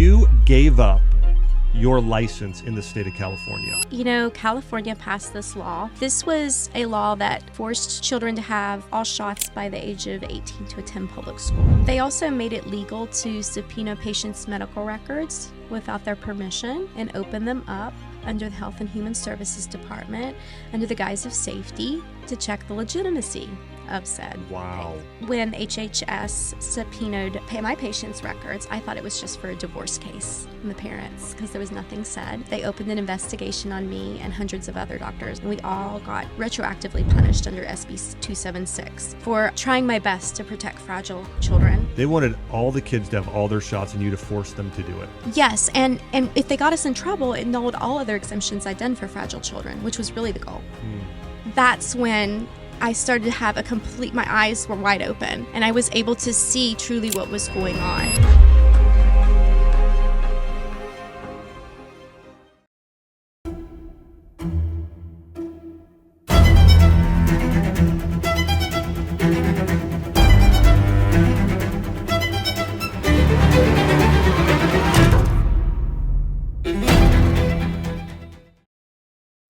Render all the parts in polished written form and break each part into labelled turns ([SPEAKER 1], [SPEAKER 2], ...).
[SPEAKER 1] you gave up your license in the state of California.
[SPEAKER 2] You know, California passed this law. This was a law that forced children to have all shots by the age of 18 to attend public school. They also made it legal to subpoena patients' medical records without their permission and open them up under the Health and Human Services Department under the guise of safety to check the legitimacy of said.
[SPEAKER 1] Wow.
[SPEAKER 2] When HHS subpoenaed my patients' records, I thought it was just for a divorce case from the parents because there was nothing said. They opened an investigation on me and hundreds of other doctors, and we all got retroactively punished under SB 276 for trying my best to protect fragile children.
[SPEAKER 1] They wanted all the kids to have all their shots and you to force them to do it.
[SPEAKER 2] Yes, and if they got us in trouble, it annulled all other exemptions I'd done for fragile children, which was really the goal. That's when I started to have my eyes were wide open, and I was able to see truly what was going on.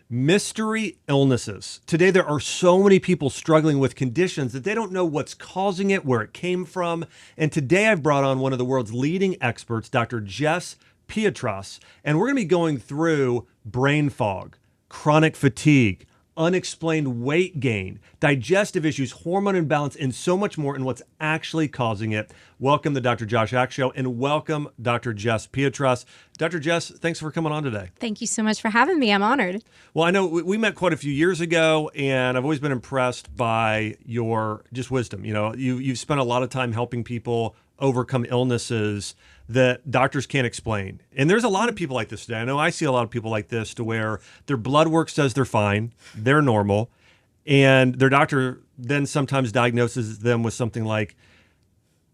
[SPEAKER 1] Mystery illnesses. Today, there are so many people struggling with conditions that they don't know what's causing it, where it came from. And today I've brought on one of the world's leading experts, Dr. Jess Peatross, and we're going to be going through brain fog, chronic fatigue, unexplained weight gain, digestive issues, hormone imbalance, and so much more, and what's actually causing it. Welcome to Dr. Josh Axe Show, and welcome Dr. Jess Peatross. Dr. Jess, thanks for coming on today.
[SPEAKER 2] Thank you so much for having me. I'm honored.
[SPEAKER 1] Well, I know we met quite a few years ago, and I've always been impressed by your just wisdom. You know, you've spent a lot of time helping people overcome illnesses that doctors can't explain. And there's a lot of people like this today. I know I see a lot of people like this to where their blood work says they're fine, they're normal, and their doctor then sometimes diagnoses them with something like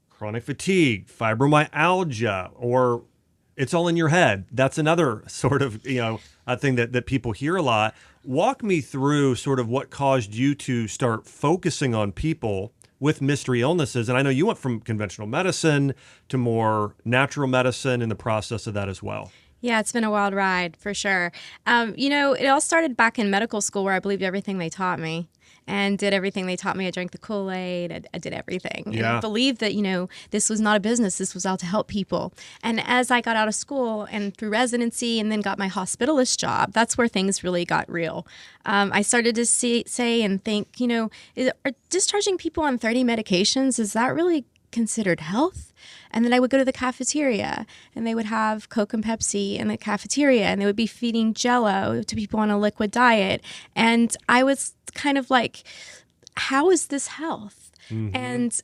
[SPEAKER 1] chronic fatigue, fibromyalgia, or it's all in your head. That's another sort of, thing that people hear a lot. Walk me through sort of what caused you to start focusing on people with mystery illnesses. And I know you went from conventional medicine to more natural medicine in the process of that as well.
[SPEAKER 2] Yeah, it's been a wild ride for sure. It all started back in medical school where I believed everything they taught me and did everything they taught me. I drank the Kool-Aid. I did everything.
[SPEAKER 1] Yeah.
[SPEAKER 2] And believed that, this was not a business. This was out to help people. And as I got out of school and through residency and then got my hospitalist job, that's where things really got real. I started to say and think, are discharging people on 30 medications, is that really considered health? And then I would go to the cafeteria and they would have Coke and Pepsi in the cafeteria and they would be feeding Jell-O to people on a liquid diet. And I was kind of like, how is this health? Mm-hmm. And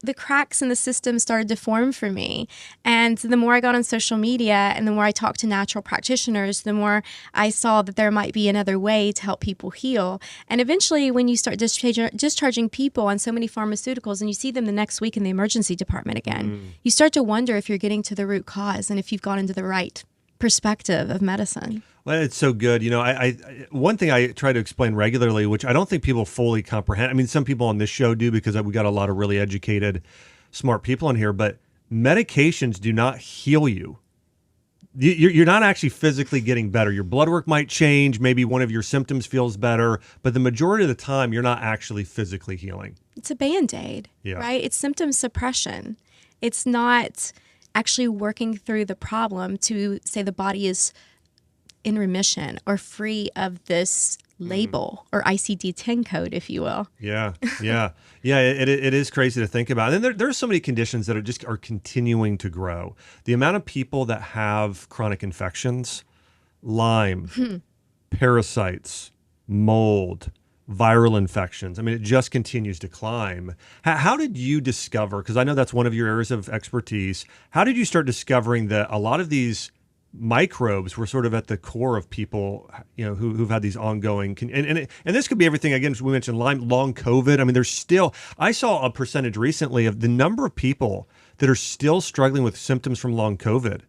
[SPEAKER 2] the cracks in the system started to form for me. And the more I got on social media and the more I talked to natural practitioners, the more I saw that there might be another way to help people heal. And eventually, when you start discharging people on so many pharmaceuticals and you see them the next week in the emergency department again, you start to wonder if you're getting to the root cause and if you've gone into the right perspective of medicine.
[SPEAKER 1] Well, it's so good. I one thing I try to explain regularly, which I don't think people fully comprehend. I mean, some people on this show do because we got a lot of really educated, smart people in here, but medications do not heal you. You're not actually physically getting better. Your blood work might change. Maybe one of your symptoms feels better, but the majority of the time, you're not actually physically healing.
[SPEAKER 2] It's a Band-Aid, right? It's symptom suppression. It's not actually working through the problem to say the body is in remission or free of this label or ICD-10 code, if you will.
[SPEAKER 1] Yeah. It is crazy to think about. And there are so many conditions that are continuing to grow. The amount of people that have chronic infections, Lyme, parasites, mold, viral infections. I mean, it just continues to climb. How did you discover, because I know that's one of your areas of expertise, how did you start discovering that a lot of these microbes were sort of at the core of people, who've had these ongoing, and this could be everything, again, we mentioned Lyme, long COVID. I mean, I saw a percentage recently of the number of people that are still struggling with symptoms from long COVID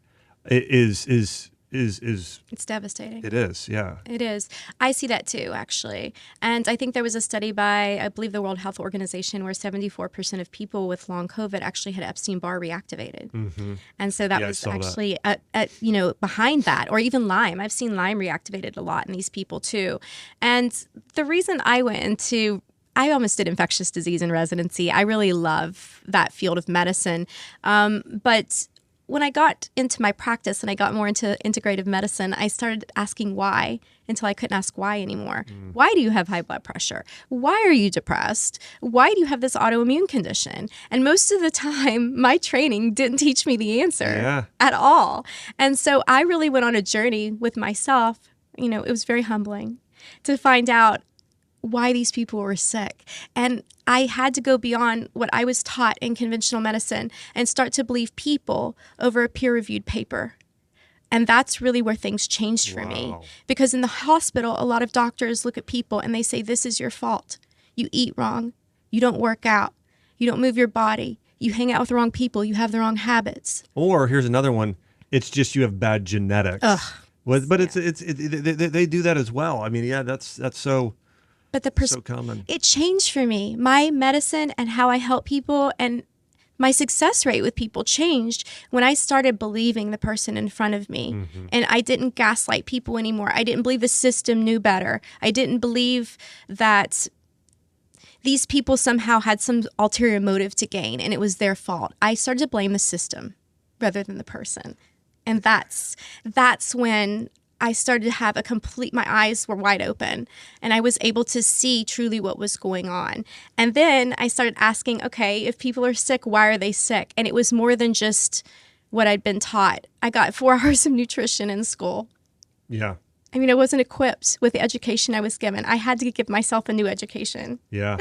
[SPEAKER 1] is
[SPEAKER 2] It's devastating.
[SPEAKER 1] It is, yeah.
[SPEAKER 2] It is. I see that too, actually. And I think there was a study by, I believe, the World Health Organization where 74% of people with long COVID actually had Epstein-Barr reactivated.
[SPEAKER 1] Mm-hmm.
[SPEAKER 2] And so that was actually, behind that, or even Lyme. I've seen Lyme reactivated a lot in these people too. And the reason I almost did infectious disease in residency. I really love that field of medicine. But when I got into my practice and I got more into integrative medicine, I started asking why until I couldn't ask why anymore. Why do you have high blood pressure? Why are you depressed? Why do you have this autoimmune condition? And most of the time, my training didn't teach me the answer at all. And so I really went on a journey with myself. You know, it was very humbling to find out why these people were sick. And I had to go beyond what I was taught in conventional medicine and start to believe people over a peer-reviewed paper. And that's really where things changed for me. Because in the hospital, a lot of doctors look at people and they say, this is your fault. You eat wrong. You don't work out. You don't move your body. You hang out with the wrong people. You have the wrong habits.
[SPEAKER 1] Or here's another one. It's just you have bad genetics. But they do that as well. I mean, that's so...
[SPEAKER 2] But
[SPEAKER 1] so common.
[SPEAKER 2] It changed for me. My medicine and how I help people and my success rate with people changed when I started believing the person in front of me. Mm-hmm. And I didn't gaslight people anymore. I didn't believe the system knew better. I didn't believe that these people somehow had some ulterior motive to gain and it was their fault. I started to blame the system rather than the person. And that's when I started to have my eyes were wide open and I was able to see truly what was going on. And then I started asking, okay, if people are sick, why are they sick? And it was more than just what I'd been taught. I got 4 hours of nutrition in school.
[SPEAKER 1] Yeah.
[SPEAKER 2] I mean, I wasn't equipped with the education I was given. I had to give myself a new education.
[SPEAKER 1] Yeah.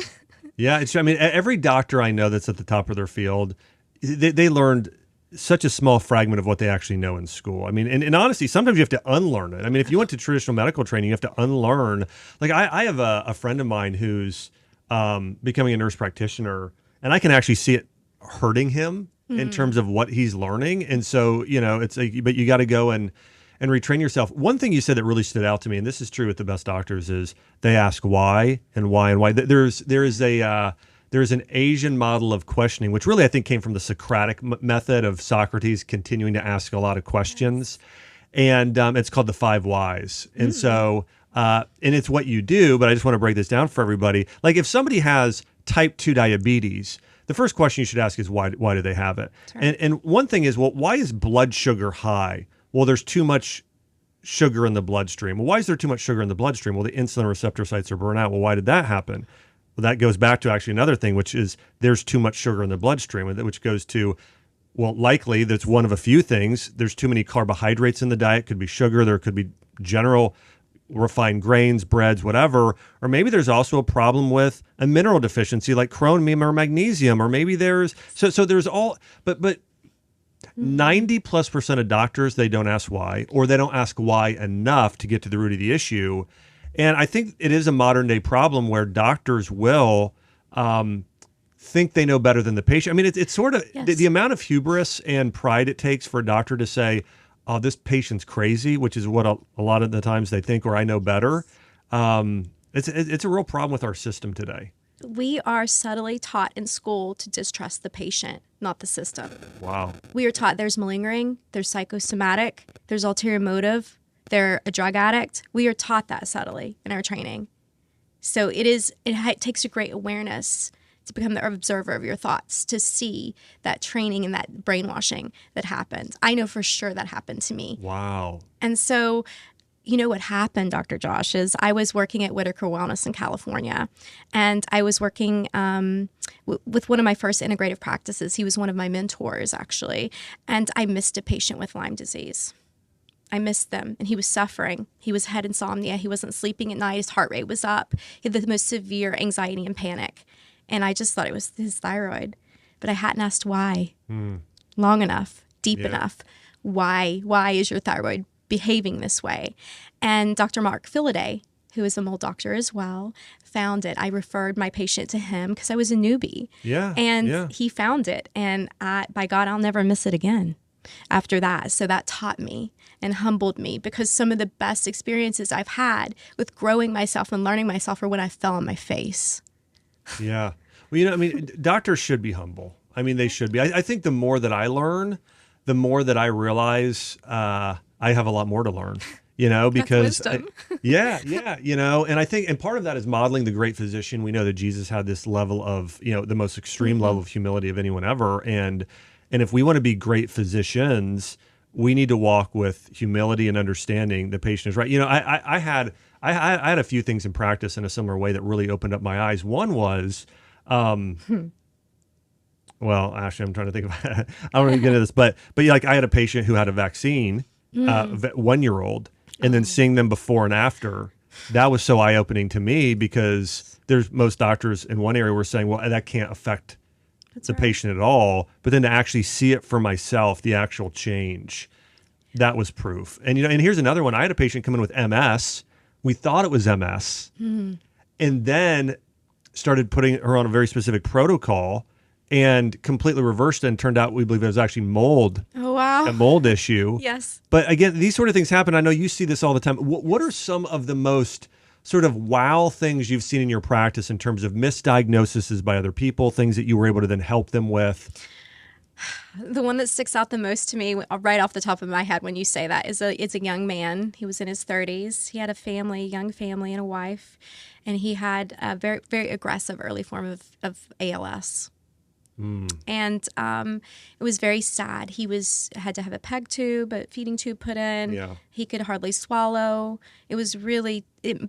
[SPEAKER 1] Yeah. Every doctor I know that's at the top of their field, they learned such a small fragment of what they actually know in school. I mean, and honestly, sometimes you have to unlearn it. I mean, if you went to traditional medical training, you have to unlearn. Like I have a friend of mine who's becoming a nurse practitioner, and I can actually see it hurting him in terms of what he's learning. And so, it's like, but you got to go and retrain yourself. One thing you said that really stood out to me, and this is true with the best doctors, is they ask why and why and why. There's an Asian model of questioning, which really I think came from the Socratic method of Socrates continuing to ask a lot of questions. And it's called the 5 whys. And so, and it's what you do, but I just want to break this down for everybody. Like if somebody has type 2 diabetes, the first question you should ask is why do they have it? Right. And one thing is, well, why is blood sugar high? Well, there's too much sugar in the bloodstream. Well, why is there too much sugar in the bloodstream? Well, the insulin receptor sites are burnt out. Well, why did that happen? Well, that goes back to actually another thing, which is there's too much sugar in the bloodstream, which goes to, well, likely that's one of a few things. There's too many carbohydrates in the diet. Could be sugar. There could be general refined grains, breads, whatever. Or maybe there's also a problem with a mineral deficiency like chromium or magnesium. Or maybe there's, so there's all, but 90+% of doctors, they don't ask why, or they don't ask why enough to get to the root of the issue. And I think it is a modern day problem where doctors will think they know better than the patient. I mean, it's sort of the amount of hubris and pride it takes for a doctor to say, oh, this patient's crazy, which is what a lot of the times they think, or I know better. It's a real problem with our system today.
[SPEAKER 2] We are subtly taught in school to distrust the patient, not the system.
[SPEAKER 1] Wow.
[SPEAKER 2] We are taught there's malingering, there's psychosomatic, there's ulterior motive, they're a drug addict. We are taught that subtly in our training. So it takes a great awareness to become the observer of your thoughts, to see that training and that brainwashing that happens. I know for sure that happened to me.
[SPEAKER 1] Wow.
[SPEAKER 2] And so, you know what happened, Dr. Josh, is I was working at Whitaker Wellness in California, and I was working with one of my first integrative practices. He was one of my mentors, actually, and I missed a patient with Lyme disease. I missed them, and he was suffering. He had insomnia. He wasn't sleeping at night. His heart rate was up. He had the most severe anxiety and panic. And I just thought it was his thyroid. But I hadn't asked why long enough, deep enough. Why is your thyroid behaving this way? And Dr. Mark Philaday, who is a mold doctor as well, found it. I referred my patient to him because I was a newbie.
[SPEAKER 1] Yeah.
[SPEAKER 2] And he found it. And by God, I'll never miss it again. after that. So that taught me and humbled me, because some of the best experiences I've had with growing myself and learning myself are when I fell on my face.
[SPEAKER 1] Yeah. Well, I mean, doctors should be humble. I mean, they should be. I think the more that I learn, the more that I realize I have a lot more to learn, because yeah, and I think, and part of that is modeling the great physician. We know that Jesus had this level of, the most extreme level of humility of anyone ever. And if we want to be great physicians, we need to walk with humility and understanding the patient is right. I had a few things in practice in a similar way that really opened up my eyes. One was, well, actually, I'm trying to think of, I don't want to get into this, but like I had a patient who had a vaccine, 1-year-old, and then seeing them before and after, that was so eye-opening to me, because there's most doctors in one area were saying, well, that can't affect the patient at all. But then to actually see it for myself, the actual change, that was proof. And, and here's another one. I had a patient come in with MS. We thought it was MS, and then started putting her on a very specific protocol and completely reversed it, and turned out we believe it was actually mold.
[SPEAKER 2] Oh, wow.
[SPEAKER 1] A mold issue.
[SPEAKER 2] Yes.
[SPEAKER 1] But again, these sort of things happen. I know you see this all the time. What are some of the most sort of wow things you've seen in your practice in terms of misdiagnoses by other people, things that you were able to then help them with?
[SPEAKER 2] The one that sticks out the most to me right off the top of my head when you say that is it's a young man. He was in his 30s. He had a young family and a wife, and he had a very, very aggressive early form of ALS. And it was very sad. He had to have a peg tube, a feeding tube put in.
[SPEAKER 1] Yeah.
[SPEAKER 2] He could hardly swallow. It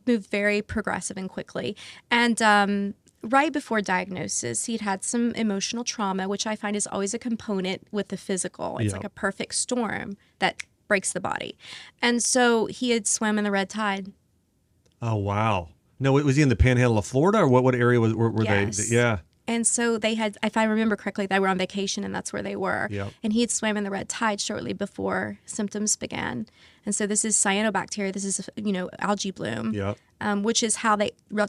[SPEAKER 2] moved very progressive and quickly. And right before diagnosis, he'd had some emotional trauma, which I find is always a component with the physical. It's like a perfect storm that breaks the body. And so he had swam in the red tide.
[SPEAKER 1] Oh, wow. No, was he in the panhandle of Florida, or what area were
[SPEAKER 2] Yes.
[SPEAKER 1] they? Yeah.
[SPEAKER 2] And so they had, if I remember correctly, they were on vacation, and that's where they were.
[SPEAKER 1] Yep.
[SPEAKER 2] And he had swam in the red tide shortly before symptoms began. And so this is cyanobacteria. This is, algae bloom.
[SPEAKER 1] Yep.
[SPEAKER 2] Which is how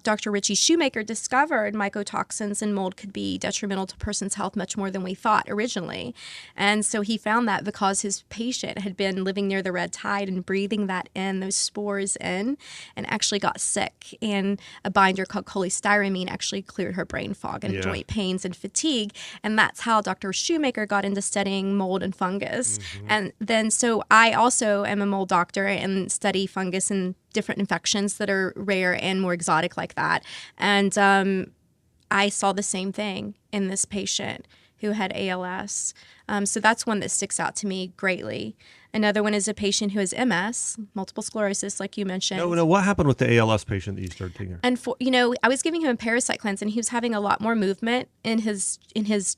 [SPEAKER 2] Dr. Richie Shoemaker discovered mycotoxins and mold could be detrimental to a person's health much more than we thought originally. And so he found that because his patient had been living near the red tide and breathing those spores in, and actually got sick. And a binder called cholestyramine actually cleared her brain fog and joint pains and fatigue. And that's how Dr. Shoemaker got into studying mold and fungus. And then, so I also am a mold doctor and study fungus and different infections that are rare and more exotic like that. And I saw the same thing in this patient who had ALS. So that's one that sticks out to me greatly. Another one is a patient who has MS, multiple sclerosis, like you mentioned.
[SPEAKER 1] No, what happened with the ALS patient that you started taking care?
[SPEAKER 2] And I was giving him a parasite cleanse, and he was having a lot more movement in his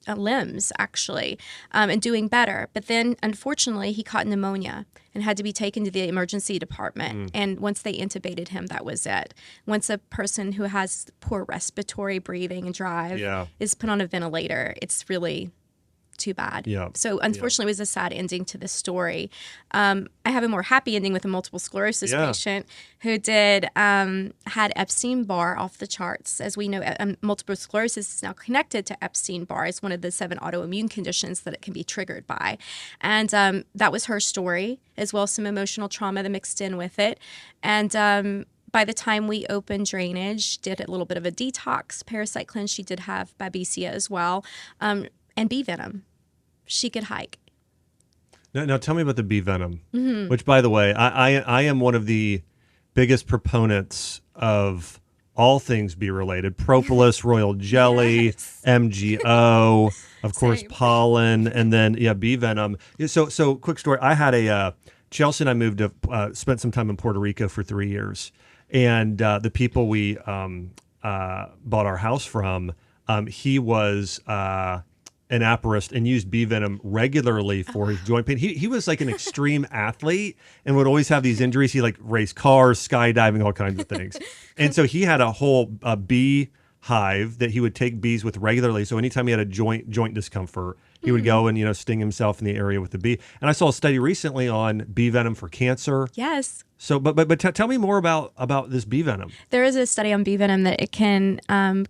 [SPEAKER 2] limbs, actually, and doing better. But then, unfortunately, he caught pneumonia and had to be taken to the emergency department. And once they intubated him, that was it. Once a person who has poor respiratory breathing and drive is put on a ventilator, it's really too bad.
[SPEAKER 1] Yeah.
[SPEAKER 2] So unfortunately, it was a sad ending to this story. I have a more happy ending with a multiple sclerosis patient who had Epstein-Barr off the charts. As we know, multiple sclerosis is now connected to Epstein-Barr as one of the 7 autoimmune conditions that it can be triggered by. And that was her story, as well as some emotional trauma that mixed in with it. And by the time we opened drainage, did a little bit of a detox, parasite cleanse, she did have babesia as well, and bee venom. She could hike.
[SPEAKER 1] Now tell me about the bee venom, which, by the way, I am one of the biggest proponents of all things bee related: propolis, royal jelly, MGO, of course, pollen, and then bee venom. So quick story. I had Chelsea and I moved to spent some time in Puerto Rico for 3 years, and the people we bought our house from, he was an apiarist and used bee venom regularly for his joint pain. He was like an extreme athlete and would always have these injuries. He raced cars, skydiving, all kinds of things. And so he had a whole bee hive that he would take bees with regularly. So anytime he had a joint discomfort, he would go and, sting himself in the area with the bee. And I saw a study recently on bee venom for cancer.
[SPEAKER 2] Yes.
[SPEAKER 1] So, but tell me more about this bee venom.
[SPEAKER 2] There is a study on bee venom that it can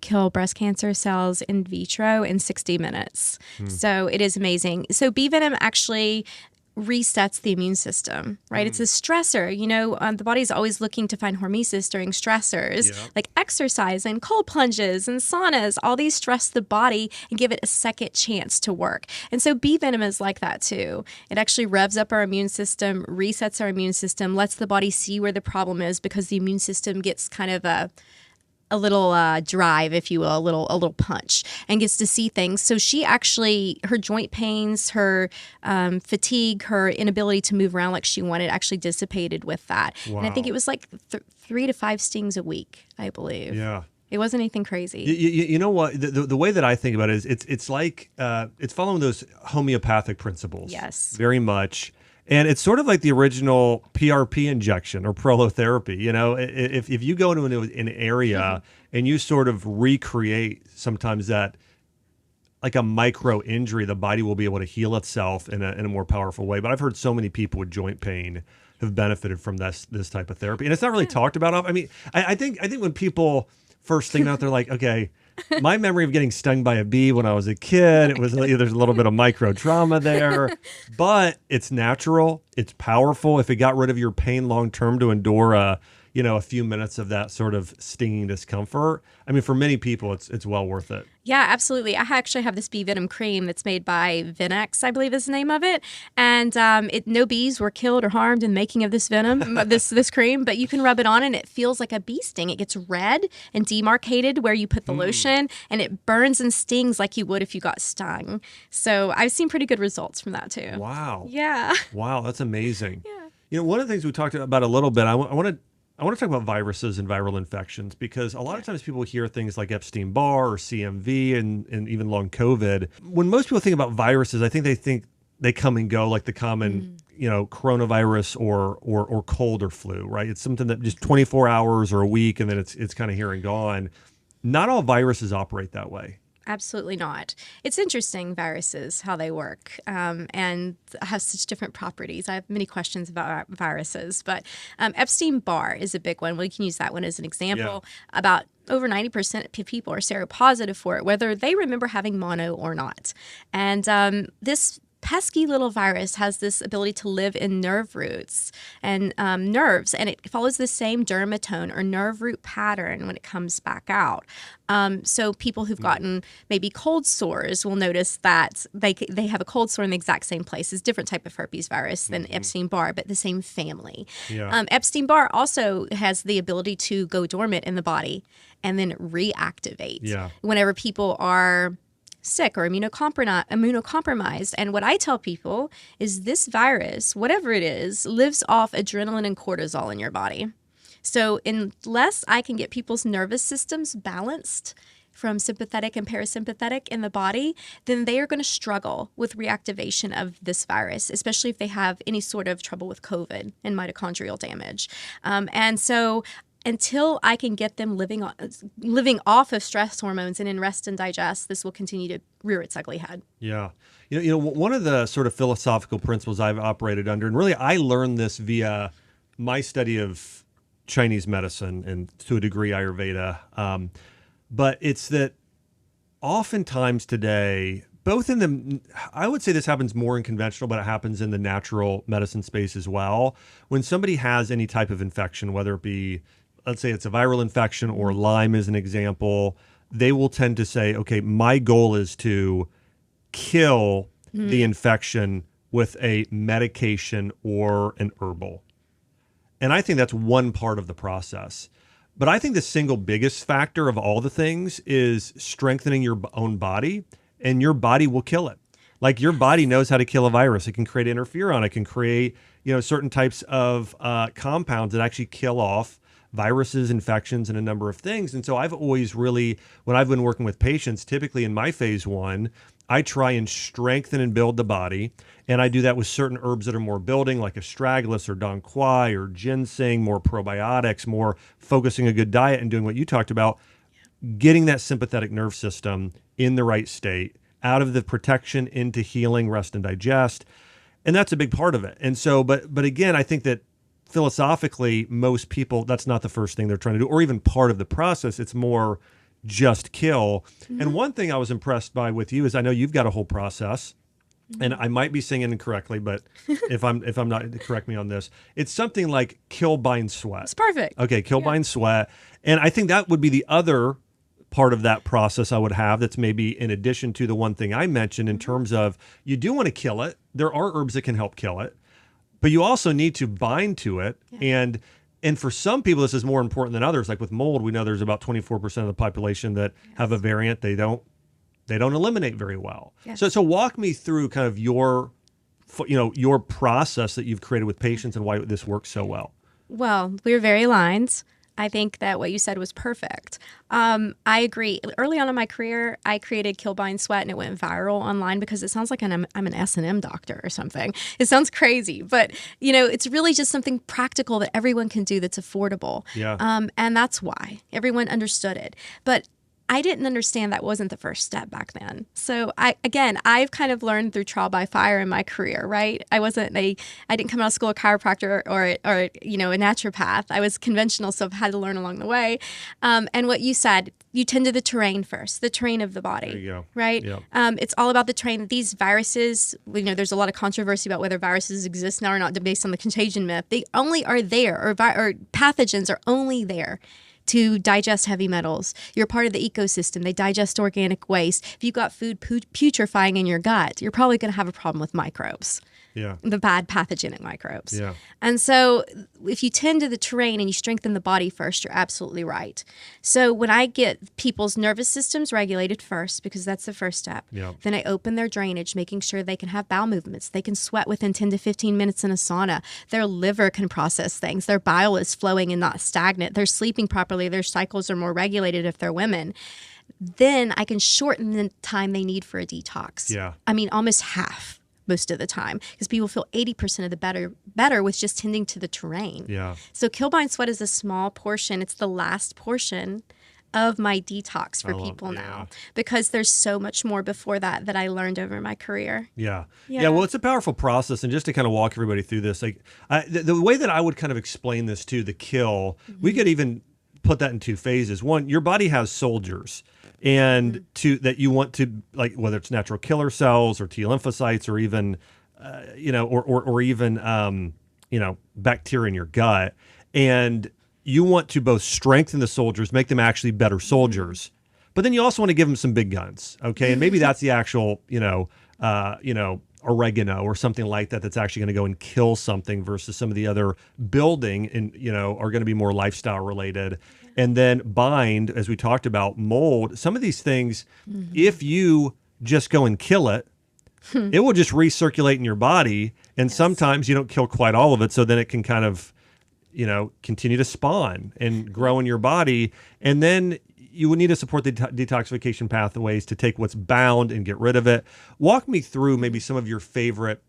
[SPEAKER 2] kill breast cancer cells in vitro in 60 minutes. So it is amazing. So bee venom actually resets the immune system, right? It's a stressor. The body's always looking to find hormesis during stressors, like exercise and cold plunges and saunas. All these stress the body and give it a second chance to work. And so bee venom is like that too. It actually revs up our immune system, resets our immune system, lets the body see where the problem is, because the immune system gets kind of a little drive, if you will, a little punch, and gets to see things. So she actually, her joint pains, her fatigue, her inability to move around like she wanted actually dissipated with that. Wow. And I think it was like 3 to 5 stings a week, I believe.
[SPEAKER 1] Yeah.
[SPEAKER 2] It wasn't anything crazy.
[SPEAKER 1] You know what? The way that I think about it is it's like it's following those homeopathic principles.
[SPEAKER 2] Yes.
[SPEAKER 1] Very much. And it's sort of like the original PRP injection or prolotherapy. If you go into an area and you sort of recreate sometimes that, like a micro injury, the body will be able to heal itself in a more powerful way. But I've heard so many people with joint pain have benefited from this type of therapy, and it's not really talked about. I mean, I think when people first think about, they're like, okay, my memory of getting stung by a bee when I was a kid, it was there's a little bit of micro trauma there, but it's natural, it's powerful. If it got rid of your pain long term to endure a few minutes of that sort of stinging discomfort, I mean, for many people, it's well worth it.
[SPEAKER 2] Yeah, absolutely. I actually have this bee venom cream that's made by Venex, I believe is the name of it. And no bees were killed or harmed in the making of this venom, this cream, but you can rub it on and it feels like a bee sting. It gets red and demarcated where you put the lotion, and it burns and stings like you would if you got stung. So I've seen pretty good results from that too.
[SPEAKER 1] Wow.
[SPEAKER 2] Yeah.
[SPEAKER 1] Wow, that's amazing.
[SPEAKER 2] Yeah.
[SPEAKER 1] One of the things we talked about a little bit, I want to talk about viruses and viral infections, because a lot of times people hear things like Epstein-Barr or CMV and even long COVID. When most people think about viruses, I think they come and go, like the common, coronavirus or cold or flu, right? It's something that just 24 hours or a week, and then it's kind of here and gone. Not all viruses operate that way.
[SPEAKER 2] Absolutely not. It's interesting, viruses, how they work, and have such different properties. I have many questions about viruses, but Epstein-Barr is a big one. We can use that one as an example. Yeah. About over 90% of people are seropositive for it, whether they remember having mono or not. And this pesky little virus has this ability to live in nerve roots and nerves, and it follows the same dermatome or nerve root pattern when it comes back out. So people who've gotten maybe cold sores will notice that they have a cold sore in the exact same place. It's a different type of herpes virus than Epstein-Barr, but the same family. Yeah. Epstein-Barr also has the ability to go dormant in the body and then reactivate whenever people are sick or immunocompromised. And what I tell people is this virus, whatever it is, lives off adrenaline and cortisol in your body. So unless I can get people's nervous systems balanced from sympathetic and parasympathetic in the body, then they are going to struggle with reactivation of this virus, especially if they have any sort of trouble with COVID and mitochondrial damage. And so until I can get them living off of stress hormones and in rest and digest, this will continue to rear its ugly head. Yeah.
[SPEAKER 1] One of the sort of philosophical principles I've operated under, and really I learned this via my study of Chinese medicine and to a degree Ayurveda, but it's that oftentimes today, I would say this happens more in conventional, but it happens in the natural medicine space as well. When somebody has any type of infection, whether it be, let's say it's a viral infection or Lyme as an example, they will tend to say, okay, my goal is to kill the infection with a medication or an herbal. And I think that's one part of the process. But I think the single biggest factor of all the things is strengthening your own body, and your body will kill it. Like your body knows how to kill a virus. It can create interferon. It can create, certain types of compounds that actually kill off viruses, infections, and a number of things. And so I've always really, when I've been working with patients, typically in my phase 1, I try and strengthen and build the body. And I do that with certain herbs that are more building, like astragalus or dong quai or ginseng, more probiotics, more focusing a good diet and doing what you talked about, getting that sympathetic nerve system in the right state, out of the protection into healing, rest, and digest. And that's a big part of it. And so, but again, I think that philosophically, most people, that's not the first thing they're trying to do, or even part of the process. It's more just kill. And one thing I was impressed by with you is I know you've got a whole process. And I might be saying it incorrectly, but if I'm not, correct me on this. It's something like kill, bind, sweat.
[SPEAKER 2] It's perfect.
[SPEAKER 1] Okay, kill, bind, sweat. And I think that would be the other part of that process I would have that's maybe in addition to the one thing I mentioned in terms of you do want to kill it. There are herbs that can help kill it, but you also need to bind to it. And for some people, this is more important than others. Like with mold, we know there's about 24% of the population that have a variant. They don't eliminate very well.
[SPEAKER 2] Yes.
[SPEAKER 1] So walk me through kind of your process that you've created with patients and why this works so well.
[SPEAKER 2] Well, we're very aligned. I think that what you said was perfect. I agree. Early on in my career, I created Kill, Bind, Sweat, and it went viral online because it sounds like I'm an S&M doctor or something. It sounds crazy, but it's really just something practical that everyone can do that's affordable.
[SPEAKER 1] Yeah.
[SPEAKER 2] And that's why everyone understood it. But I didn't understand that wasn't the first step back then. So I've kind of learned through trial by fire in my career, right? I didn't come out of school a chiropractor or a naturopath. I was conventional, so I've had to learn along the way. And what you said, you tend to the terrain first, the terrain of the body.
[SPEAKER 1] There you go.
[SPEAKER 2] Right?
[SPEAKER 1] Yep.
[SPEAKER 2] It's all about the terrain. These viruses, there's a lot of controversy about whether viruses exist now or not based on the contagion myth. They only are there, or pathogens are only there to digest heavy metals. You're part of the ecosystem. They digest organic waste. If you've got food putrefying in your gut, you're probably going to have a problem with microbes.
[SPEAKER 1] Yeah.
[SPEAKER 2] The bad pathogenic microbes.
[SPEAKER 1] Yeah.
[SPEAKER 2] And so if you tend to the terrain and you strengthen the body first, you're absolutely right. So when I get people's nervous systems regulated first, because that's the first step, then I open their drainage, making sure they can have bowel movements. They can sweat within 10 to 15 minutes in a sauna. Their liver can process things. Their bile is flowing and not stagnant. They're sleeping properly. Their cycles are more regulated if they're women. Then I can shorten the time they need for a detox.
[SPEAKER 1] Yeah.
[SPEAKER 2] I mean, almost half. Most of the time, because people feel 80% of the better with just tending to the terrain.
[SPEAKER 1] Yeah.
[SPEAKER 2] So Kill, Bind, Sweat is a small portion. It's the last portion of my detox for people now, because there's so much more before that I learned over my career.
[SPEAKER 1] Yeah. Well, it's a powerful process, and just to kind of walk everybody through this, like the way that I would kind of explain this too, the kill, we could even put that in two phases. One, your body has soldiers. And that you want to, like, whether it's natural killer cells or T lymphocytes or even, or even bacteria in your gut, and you want to both strengthen the soldiers, make them actually better soldiers, but then you also want to give them some big guns, okay? And maybe that's the actual, oregano or something like that that's actually going to go and kill something versus some of the other building and are going to be more lifestyle related. And then bind, as we talked about, mold, some of these things, if you just go and kill it, it will just recirculate in your body. And sometimes you don't kill quite all of it. So then it can kind of, continue to spawn and grow in your body. And then you would need to support the detoxification pathways to take what's bound and get rid of it. Walk me through maybe some of your favorite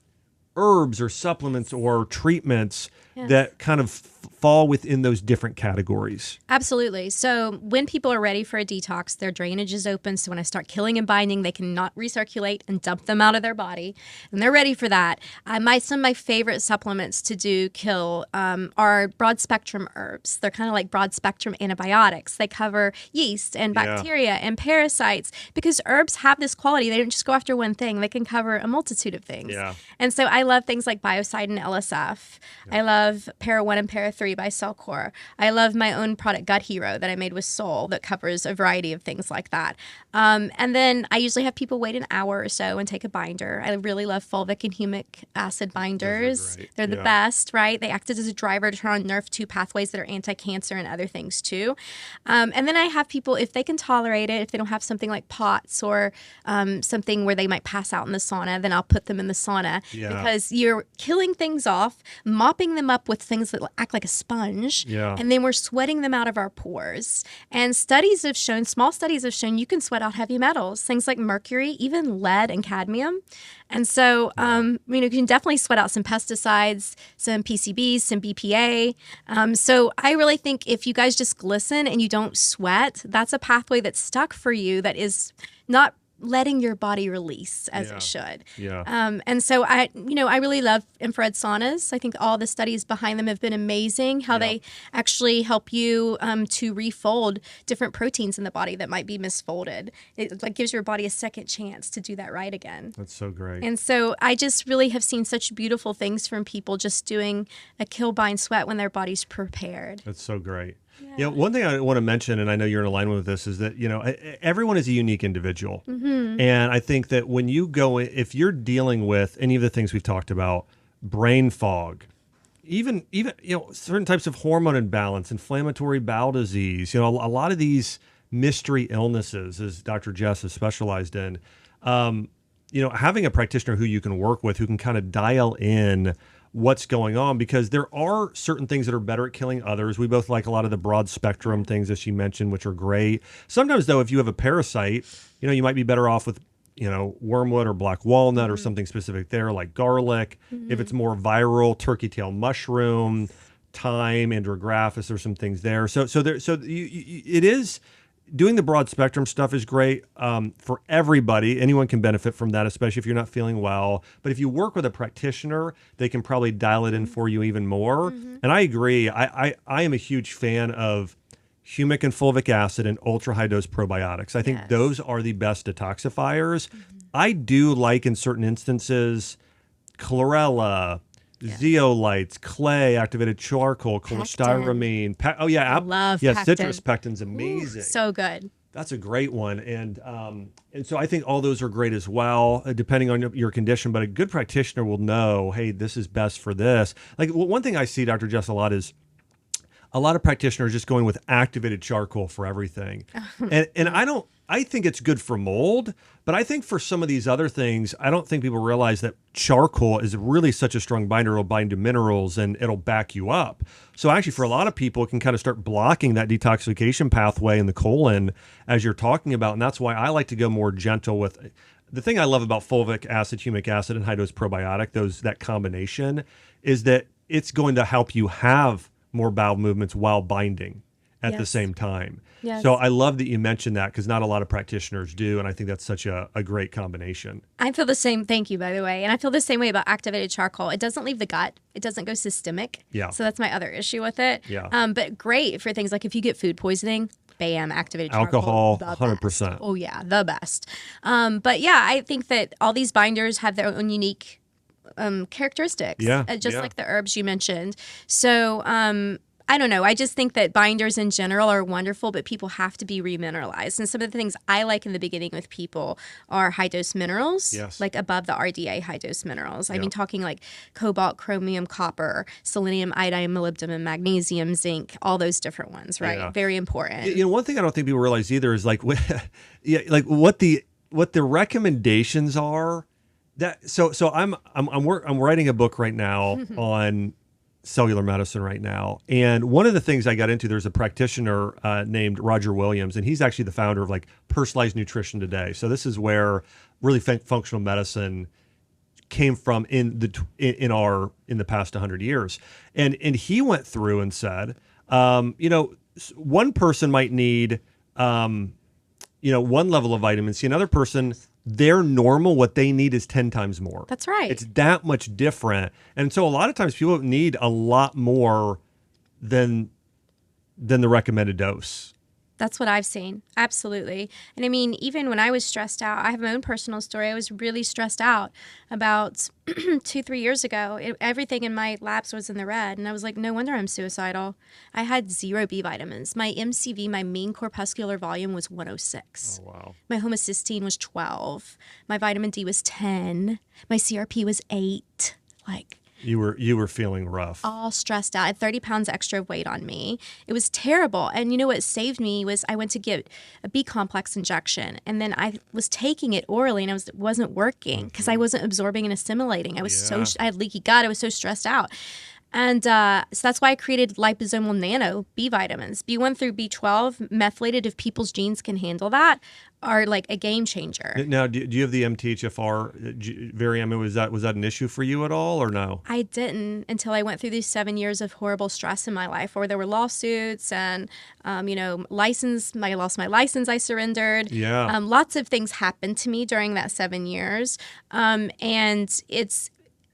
[SPEAKER 1] herbs or supplements or treatments that kind of fall within those different categories.
[SPEAKER 2] Absolutely. So when people are ready for a detox, their drainage is open. So when I start killing and binding, they can not recirculate and dump them out of their body. And they're ready for that. Some of my favorite supplements to do kill are broad spectrum herbs. They're kind of like broad spectrum antibiotics. They cover yeast and bacteria and parasites, because herbs have this quality. They don't just go after one thing. They can cover a multitude of things.
[SPEAKER 1] Yeah.
[SPEAKER 2] And so I love things like Biocide and LSF. I love Para 1 and Para 3 by Cellcore. I love my own product, Gut Hero, that I made with Soul, that covers a variety of things like that. And then I usually have people wait an hour or so and take a binder. I really love fulvic and humic acid binders. They're the best, right? They acted as a driver to turn on NRF2 pathways that are anti-cancer and other things too. And then I have people, if they can tolerate it, if they don't have something like POTS or something where they might pass out in the sauna, then I'll put them in the sauna, because you're killing things off, mopping them up with things that act like a sponge, and then we're sweating them out of our pores. And studies have shown, small studies have shown, you can sweat out heavy metals, things like mercury, even lead and cadmium. And so, you can definitely sweat out some pesticides, some PCBs, some BPA. So I really think if you guys just glisten and you don't sweat, that's a pathway that's stuck for you that is not letting your body release as it should.
[SPEAKER 1] Yeah.
[SPEAKER 2] And so I really love infrared saunas. I think all the studies behind them have been amazing, how they actually help you to refold different proteins in the body that might be misfolded. It like gives your body a second chance to do that right again.
[SPEAKER 1] That's so great.
[SPEAKER 2] And so I just really have seen such beautiful things from people just doing a kill, bind, sweat when their body's prepared.
[SPEAKER 1] That's so great. Yeah. One thing I want to mention, and I know you're in alignment with this, is that, everyone is a unique individual.
[SPEAKER 2] Mm-hmm.
[SPEAKER 1] And I think that when you go, if you're dealing with any of the things we've talked about, brain fog, even certain types of hormone imbalance, inflammatory bowel disease, a lot of these mystery illnesses, as Dr. Jess has specialized in, having a practitioner who you can work with, who can kind of dial in what's going on, because there are certain things that are better at killing others. We both like a lot of the broad spectrum things, as you mentioned, which are great. Sometimes, though, if you have a parasite, you might be better off with, wormwood or black walnut or something specific there, like garlic. If it's more viral, turkey tail mushroom, thyme, andrographis, there's some things there. It is. Doing the broad spectrum stuff is great for everybody. Anyone can benefit from that, especially if you're not feeling well. But if you work with a practitioner, they can probably dial it in for you even more. And I agree. I am a huge fan of humic and fulvic acid and ultra high dose probiotics. I think those are the best detoxifiers. I do like, in certain instances, chlorella, zeolites, clay, activated charcoal, cholestyramine.
[SPEAKER 2] I love pectin.
[SPEAKER 1] Citrus pectin's amazing.
[SPEAKER 2] Ooh, so good.
[SPEAKER 1] That's a great one. And so I think all those are great as well, depending on your condition. But a good practitioner will know, hey, this is best for this. Like, one thing I see, Dr. Jess, a lot is a lot of practitioners just going with activated charcoal for everything. And I think it's good for mold, but I think for some of these other things, I don't think people realize that charcoal is really such a strong binder. It'll bind to minerals and it'll back you up. So actually, for a lot of people, it can kind of start blocking that detoxification pathway in the colon, as you're talking about. And that's why I like to go more gentle with. The thing I love about fulvic acid, humic acid, and high dose probiotic, that combination, is that it's going to help you have more bowel movements while binding at the same time. Yes. So I love that you mentioned that, because not a lot of practitioners do, and I think that's such a great combination.
[SPEAKER 2] I feel the same. Thank you, by the way. And I feel the same way about activated charcoal. It doesn't leave the gut. It doesn't go systemic. Yeah. So that's my other issue with it.
[SPEAKER 1] Yeah.
[SPEAKER 2] But great for things like if you get food poisoning, bam, activated
[SPEAKER 1] alcohol,
[SPEAKER 2] charcoal.
[SPEAKER 1] 100%.
[SPEAKER 2] Oh, yeah, the best. But yeah, I think that all these binders have their own unique characteristics, just like the herbs you mentioned. So I don't know. I just think that binders in general are wonderful, but people have to be remineralized. And some of the things I like in the beginning with people are high dose minerals, like above the RDA high dose minerals. I mean, talking like cobalt, chromium, copper, selenium, iodine, molybdenum, magnesium, zinc, all those different ones, right? Yeah. Very important.
[SPEAKER 1] One thing I don't think people realize either is like what the recommendations are. So I'm writing a book right now on cellular medicine right now. And one of the things I got into, there's a practitioner named Roger Williams, and he's actually the founder of like Personalized Nutrition Today. So this is where really functional medicine came from in the past 100 years. And he went through and said, one person might need one level of vitamin C, another person, their normal, what they need is 10 times more.
[SPEAKER 2] That's right.
[SPEAKER 1] It's that much different. And so a lot of times people need a lot more than the recommended dose.
[SPEAKER 2] That's what I've seen. Absolutely. And I mean, even when I was stressed out, I have my own personal story. I was really stressed out about 2-3 years ago. Everything in my labs was in the red. And I was like, no wonder I'm suicidal. I had 0 B vitamins. My MCV, my mean corpuscular volume, was 106. Oh, wow. My homocysteine was 12. My vitamin D was 10. My CRP was 8. Like,
[SPEAKER 1] You were feeling rough.
[SPEAKER 2] All stressed out. I had 30 pounds extra of weight on me. It was terrible. And you know what saved me was I went to get a B complex injection. And then I was taking it orally and it wasn't working because I wasn't absorbing and assimilating. I was I had leaky gut. I was so stressed out. And so that's why I created liposomal nano B vitamins. B1 through B12 methylated, if people's genes can handle that, are like a game changer.
[SPEAKER 1] Now, do you have the MTHFR variant? I mean, was that an issue for you at all, or no?
[SPEAKER 2] I didn't until I went through these 7 years of horrible stress in my life, where there were lawsuits and, license. I lost my license. I surrendered.
[SPEAKER 1] Yeah.
[SPEAKER 2] Lots of things happened to me during that 7 years, and it's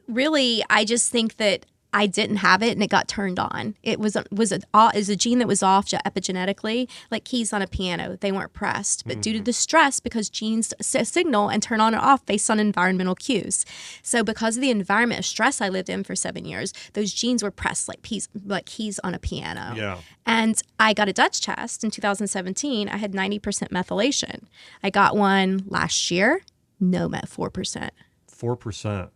[SPEAKER 2] really, I just think that I didn't have it and it got turned on. It was a gene that was off epigenetically, like keys on a piano. They weren't pressed, but due to the stress, because genes signal and turn on and off based on environmental cues. So because of the environment of stress I lived in for 7 years, those genes were pressed like keys on a piano.
[SPEAKER 1] Yeah.
[SPEAKER 2] And I got a Dutch test in 2017. I had 90% methylation. I got one last year, no met 4%.
[SPEAKER 1] 4%.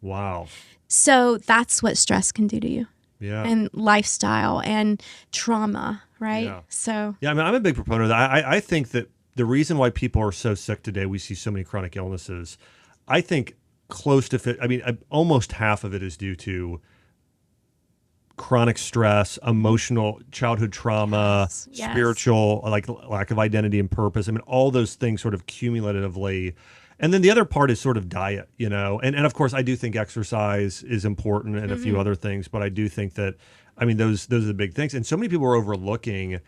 [SPEAKER 1] Wow.
[SPEAKER 2] So that's what stress can do to you.
[SPEAKER 1] Yeah.
[SPEAKER 2] And lifestyle and trauma, right?
[SPEAKER 1] Yeah.
[SPEAKER 2] So
[SPEAKER 1] yeah, I mean, I'm a big proponent of that. I think that the reason why people are so sick today, we see so many chronic illnesses, I think almost half of it is due to chronic stress, emotional childhood trauma,
[SPEAKER 2] Yes.
[SPEAKER 1] spiritual, like lack of identity and purpose. I mean, all those things sort of cumulatively. And then the other part is sort of diet, and of course I do think exercise is important and a few other things, but I do think that, I mean, those are the big things. And so many people are overlooking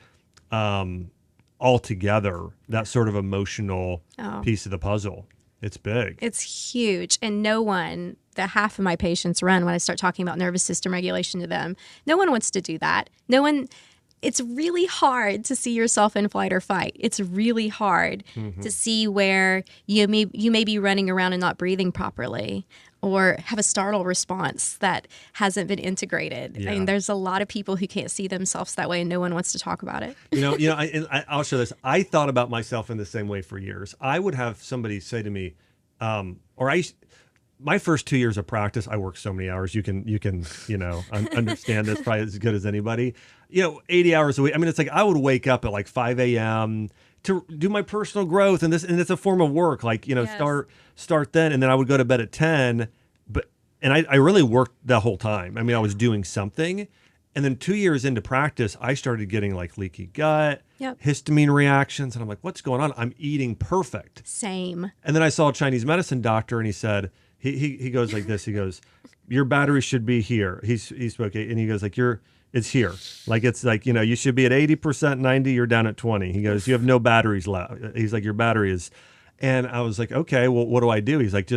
[SPEAKER 1] altogether that sort of emotional piece of the puzzle. It's big.
[SPEAKER 2] it's huge. And the half of my patients run when I start talking about nervous system regulation to them. No one wants to do that. It's really hard to see yourself in flight or fight. It's really hard to see where you may be running around and not breathing properly, or have a startle response that hasn't been integrated.
[SPEAKER 1] Yeah.
[SPEAKER 2] I mean, there's a lot of people who can't see themselves that way, and no one wants to talk about it.
[SPEAKER 1] I'll share this. I thought about myself in the same way for years. I would have somebody say to me, my first 2 years of practice, I worked so many hours. You can understand this probably as good as anybody. 80 hours a week. I mean, it's like I would wake up at like 5 a.m. to do my personal growth, and it's a form of work. Like,
[SPEAKER 2] Yes.
[SPEAKER 1] start then, and then I would go to bed at 10. And I really worked the whole time. I mean, I was doing something. And then 2 years into practice, I started getting like leaky gut, histamine reactions. And I'm like, what's going on? I'm eating perfect.
[SPEAKER 2] Same.
[SPEAKER 1] And then I saw a Chinese medicine doctor, and he said, he goes like this. He goes, your battery should be here. He spoke, and he goes like, it's here. Like, it's like, you should be at 80%, 90, you're down at 20. He goes, you have no batteries left. He's like, your battery is. And I was like, okay, well, what do I do? He's like,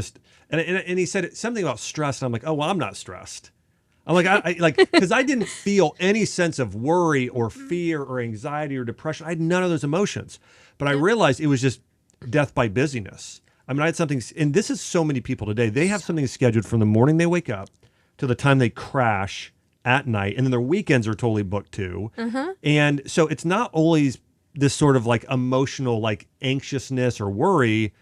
[SPEAKER 1] and he said something about stress. And I'm like, oh, well, I'm not stressed. I'm like, because I didn't feel any sense of worry or fear or anxiety or depression. I had none of those emotions. But I realized it was just death by busyness. I mean, I had something, and this is so many people today. They have something scheduled from the morning they wake up to the time they crash at night, and then their weekends are totally booked too. And so it's not always this sort of like emotional, like anxiousness or worry.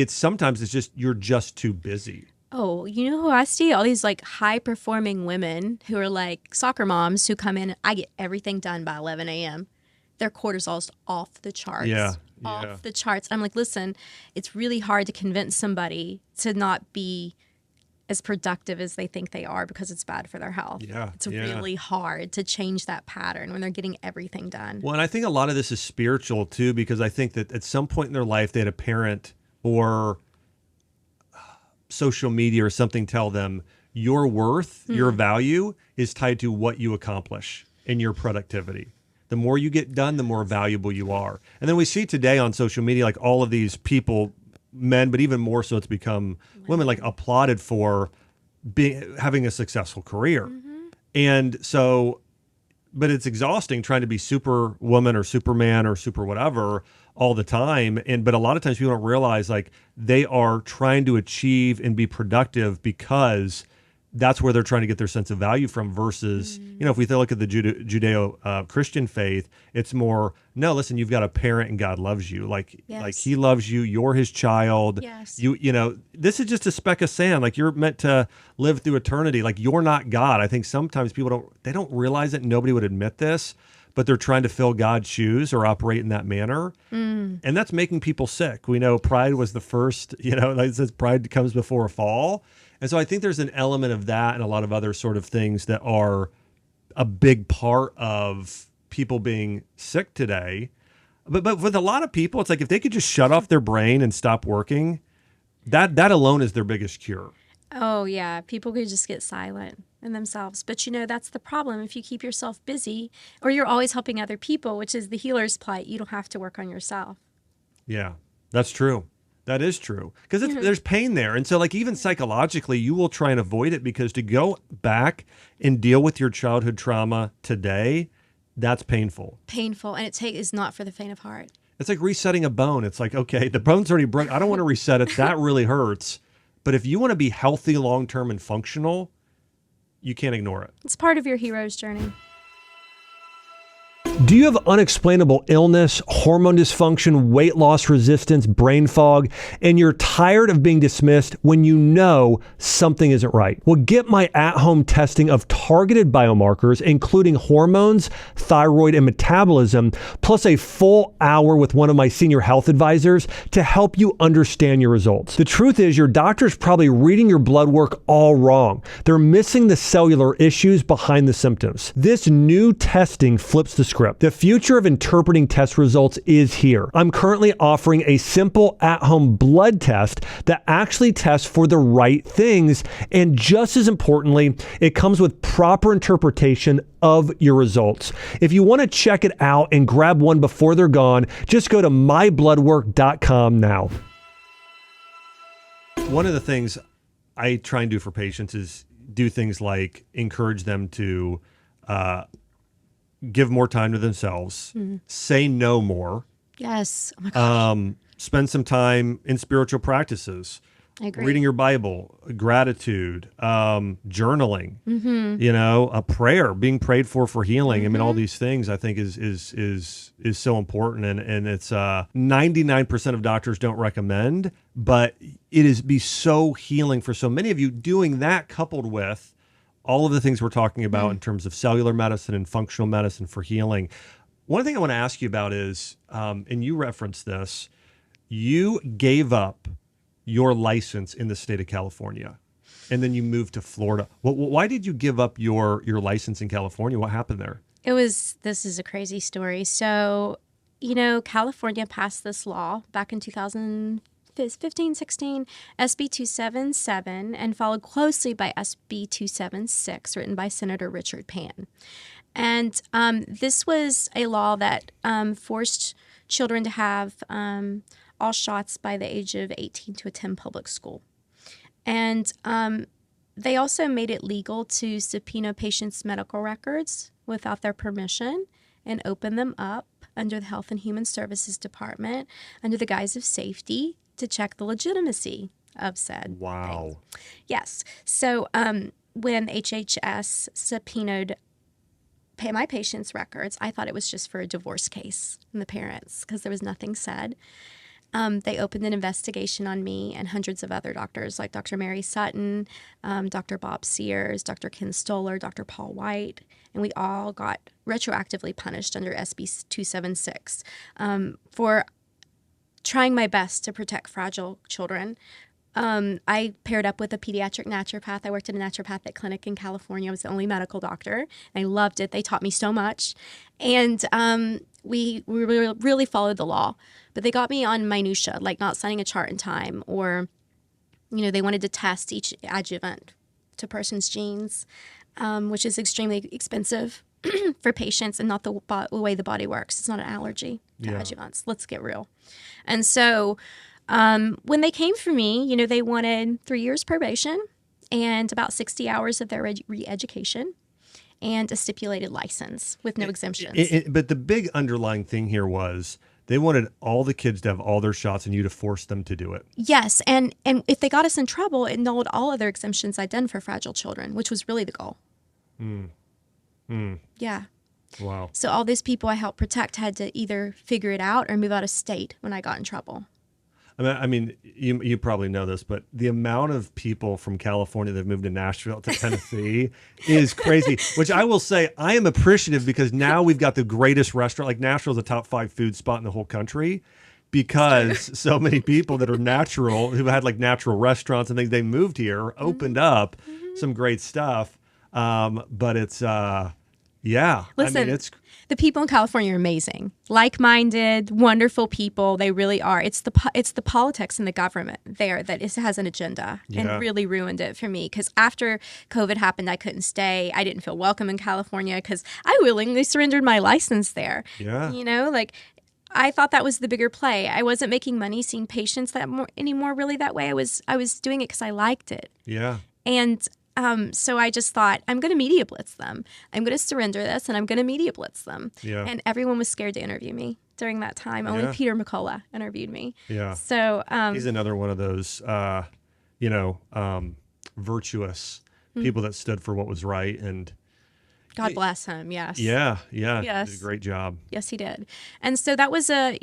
[SPEAKER 1] Sometimes it's just, you're just too busy.
[SPEAKER 2] Oh, you know who I see? All these like high performing women who are like soccer moms who come in. I get everything done by 11 a.m. Their cortisol's off the charts. Off the charts. I'm like, listen, it's really hard to convince somebody to not be as productive as they think they are because it's bad for their health. It's really hard to change that pattern when they're getting everything done.
[SPEAKER 1] Well, and I think a lot of this is spiritual too, because I think that at some point in their life, they had a parent or social media or something tell them your worth, your value is tied to what you accomplish in your productivity. The more you get done, the more valuable you are. And then we see today on social media, like all of these people, men, but even more so, it's become women, like applauded for having a successful career. And so, but it's exhausting trying to be superwoman or superman or super whatever all the time. But a lot of times people don't realize like they are trying to achieve and be productive because that's where they're trying to get their sense of value from versus, if we look at the Judeo-Christian faith, it's more, no, listen, you've got a parent and God loves you. Like he loves you. You're his child.
[SPEAKER 2] Yes.
[SPEAKER 1] This is just a speck of sand. Like you're meant to live through eternity. Like you're not God. I think sometimes people don't realize it. Nobody would admit this, but they're trying to fill God's shoes or operate in that manner. And that's making people sick. We know pride was the first, like it says, pride comes before a fall. And so I think there's an element of that and a lot of other sort of things that are a big part of people being sick today. But with a lot of people, it's like if they could just shut off their brain and stop working, that alone is their biggest cure.
[SPEAKER 2] Oh, yeah. People could just get silent in themselves. But, that's the problem. If you keep yourself busy or you're always helping other people, which is the healer's plight, you don't have to work on yourself.
[SPEAKER 1] Yeah, that's true. That is true. Because there's pain there. And so like even psychologically, you will try and avoid it because to go back and deal with your childhood trauma today, that's painful.
[SPEAKER 2] Painful. And it is not for the faint of heart.
[SPEAKER 1] It's like resetting a bone. It's like, okay, the bone's already broke. I don't want to reset it. That really hurts. But if you want to be healthy, long-term, and functional, you can't ignore it.
[SPEAKER 2] It's part of your hero's journey.
[SPEAKER 1] Do you have unexplainable illness, hormone dysfunction, weight loss resistance, brain fog, and you're tired of being dismissed when you know something isn't right? Well, get my at-home testing of targeted biomarkers, including hormones, thyroid, and metabolism, plus a full hour with one of my senior health advisors to help you understand your results. The truth is, your doctor's probably reading your blood work all wrong. They're missing the cellular issues behind the symptoms. This new testing flips the script. The future of interpreting test results is here. I'm currently offering a simple at-home blood test that actually tests for the right things. And just as importantly, it comes with proper interpretation of your results. If you want to check it out and grab one before they're gone, just go to mybloodwork.com now. One of the things I try and do for patients is do things like encourage them to give more time to themselves, say no more.
[SPEAKER 2] Yes. Oh my gosh.
[SPEAKER 1] Spend some time in spiritual practices.
[SPEAKER 2] I agree.
[SPEAKER 1] Reading your Bible, gratitude, journaling, a prayer, being prayed for healing. I mean, all these things I think is so important, and it's 99% of doctors don't recommend, but it is be so healing for so many of you. Doing that coupled with all of the things we're talking about in terms of cellular medicine and functional medicine for healing. One thing I want to ask you about is, and you referenced this, you gave up your license in the state of California, and then you moved to Florida. Why did you give up your license in California? What happened there?
[SPEAKER 2] This is a crazy story. So, California passed this law back in 2015, 16, SB 277, and followed closely by SB 276, written by Senator Richard Pan. And this was a law that forced children to have all shots by the age of 18 to attend public school. And they also made it legal to subpoena patients' medical records without their permission and open them up under the Health and Human Services Department under the guise of safety to check the legitimacy of said thing. Yes. So when HHS subpoenaed my patients' records, I thought it was just for a divorce case and the parents because there was nothing said. They opened an investigation on me and hundreds of other doctors like Dr. Mary Sutton, Dr. Bob Sears, Dr. Ken Stoller, Dr. Paul White, and we all got retroactively punished under SB 276 for trying my best to protect fragile children. I paired up with a pediatric naturopath. I worked at a naturopathic clinic in California. I was the only medical doctor. And I loved it. They taught me so much. And we really followed the law. But they got me on minutia, like not signing a chart in time, or, they wanted to test each adjuvant to person's genes, which is extremely expensive for patients and not the way the body works. It's not an allergy to adjuvants. Let's get real. And so when they came for me, they wanted 3 years probation and about 60 hours of their re-education and a stipulated license with no exemptions.
[SPEAKER 1] But the big underlying thing here was they wanted all the kids to have all their shots and you to force them to do it.
[SPEAKER 2] Yes. And if they got us in trouble, it annulled all other exemptions I'd done for fragile children, which was really the goal. Yeah.
[SPEAKER 1] Wow.
[SPEAKER 2] So all these people I helped protect had to either figure it out or move out of state when I got in trouble.
[SPEAKER 1] I mean, you probably know this, but the amount of people from California that have moved to Nashville to Tennessee is crazy, which I will say I am appreciative because now we've got the greatest restaurant. Like Nashville is a top 5 food spot in the whole country. because so many people that are natural, who had like natural restaurants and things, they moved here, opened up some great stuff. But it's, yeah,
[SPEAKER 2] Listen,
[SPEAKER 1] I mean, it's
[SPEAKER 2] the people in California are amazing, like-minded, wonderful people. They really are. It's the politics and the government there that has an agenda and really ruined it for me. Because after COVID happened, I couldn't stay. I didn't feel welcome in California because I willingly surrendered my license there.
[SPEAKER 1] Yeah.
[SPEAKER 2] You know, like I thought that was the bigger play. I wasn't making money seeing patients anymore really that way. I was doing it because I liked it.
[SPEAKER 1] Yeah.
[SPEAKER 2] And so I just thought, I'm going to media blitz them. I'm going to surrender this, and I'm going to media blitz them.
[SPEAKER 1] Yeah.
[SPEAKER 2] And everyone was scared to interview me during that time. Only Peter McCullough interviewed me.
[SPEAKER 1] Yeah.
[SPEAKER 2] So
[SPEAKER 1] he's another one of those, virtuous people that stood for what was right. And
[SPEAKER 2] God bless him. Yes.
[SPEAKER 1] Yeah. Yeah.
[SPEAKER 2] Yes.
[SPEAKER 1] He did a great job.
[SPEAKER 2] Yes, he did. And so that was I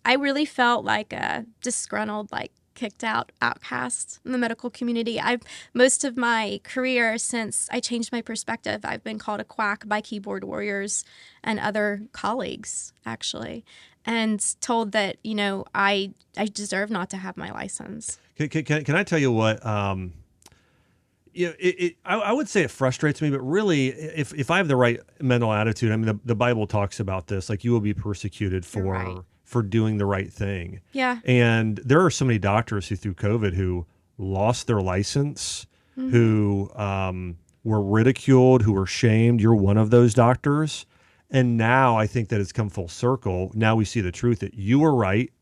[SPEAKER 2] really felt like a disgruntled, like, kicked out outcast in the medical community. Most of my career since I changed my perspective, I've been called a quack by keyboard warriors and other colleagues, actually, and told that, I deserve not to have my license.
[SPEAKER 1] Can I tell you what? I would say it frustrates me, but really, if I have the right mental attitude, I mean, the Bible talks about this, like you will be persecuted for doing the right thing.
[SPEAKER 2] Yeah.
[SPEAKER 1] And there are so many doctors who through COVID who lost their license, who were ridiculed, who were shamed. You're one of those doctors. And now I think that it's come full circle. Now we see the truth that you were right.